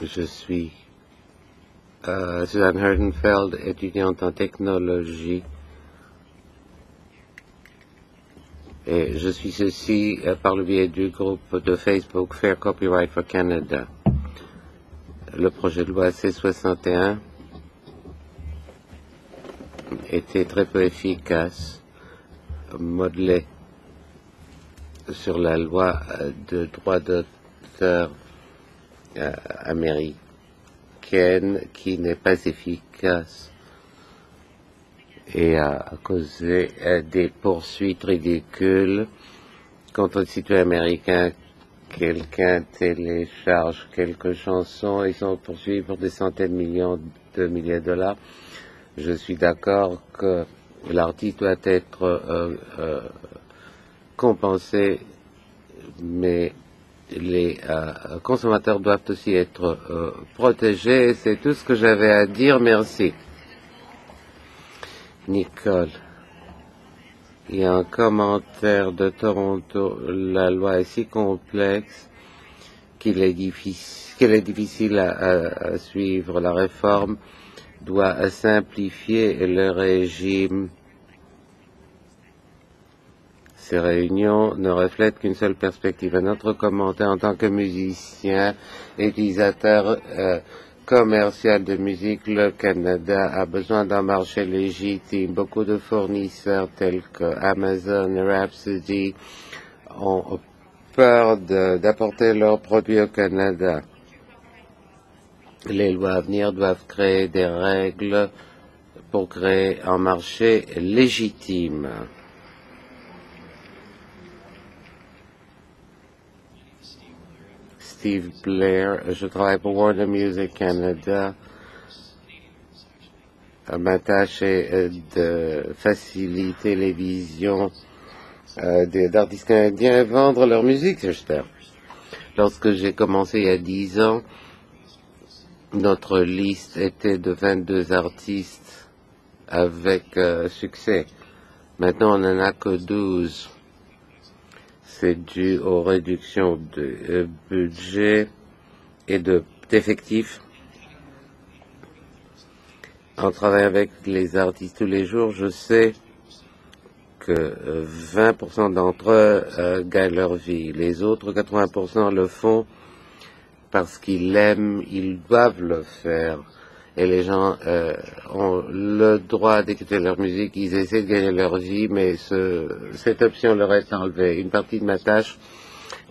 Je suis Suzanne Herdenfeld, étudiante en technologie, et je suis ici par le biais du groupe de Facebook Fair Copyright for Canada. Le projet de loi C-61 était très peu efficace, modelé sur la loi de droit d'auteur américaine qui n'est pas efficace et a causé des poursuites ridicules contre le citoyen américain. Quelqu'un télécharge quelques chansons et sont poursuivis pour des centaines de milliers de dollars. Je suis d'accord que l'artiste doit être compensé, mais les consommateurs doivent aussi être protégés. C'est tout ce que j'avais à dire. Merci. Nicole. Il y a un commentaire de Toronto. La loi est si complexe qu'il est difficile à suivre. La réforme doit simplifier le régime. Ces réunions ne reflètent qu'une seule perspective. Un autre commentaire en tant que musicien, utilisateur commercial de musique, le Canada a besoin d'un marché légitime. Beaucoup de fournisseurs tels que Amazon, Rhapsody ont peur d'apporter leurs produits au Canada. Les lois à venir doivent créer des règles pour créer un marché légitime. Steve Blair, je travaille pour Warner Music Canada. Ma tâche est de faciliter les visions d'artistes canadiens et vendre leur musique, j'espère. Lorsque j'ai commencé il y a 10 ans, notre liste était de 22 artistes avec succès. Maintenant, on n'en a que 12. C'est dû aux réductions de budget et d'effectifs. En travaillant avec les artistes tous les jours, je sais que 20% d'entre eux gagnent leur vie. Les autres 80% le font parce qu'ils l'aiment, ils doivent le faire. Et les gens ont le droit d'écouter leur musique, ils essaient de gagner leur vie, mais cette option leur est enlevée. Une partie de ma tâche,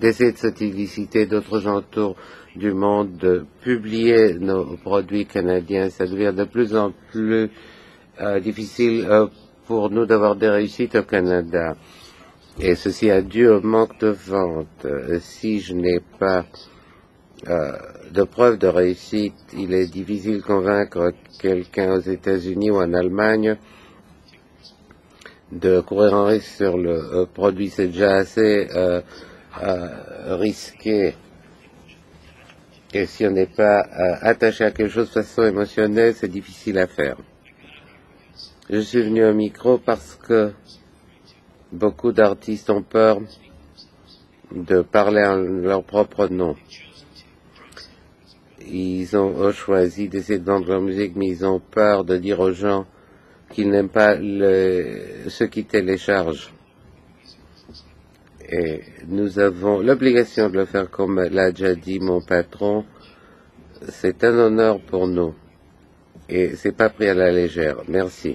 d'essayer de solliciter d'autres gens autour du monde, de publier nos produits canadiens. Ça devient de plus en plus difficile pour nous d'avoir des réussites au Canada. Et ceci a dû au manque de vente. Si je n'ai pas de preuves de réussite, il est difficile de convaincre quelqu'un aux États-Unis ou en Allemagne de courir un risque sur le produit. C'est déjà assez risqué. Et si on n'est pas attaché à quelque chose de façon émotionnelle, c'est difficile à faire. Je suis venu au micro parce que beaucoup d'artistes ont peur de parler en leur propre nom. Ils ont choisi d'essayer de vendre leur musique, mais ils ont peur de dire aux gens qu'ils n'aiment pas ceux qui téléchargent. Et nous avons l'obligation de le faire, comme l'a déjà dit mon patron. C'est un honneur pour nous. Et c'est pas pris à la légère. Merci.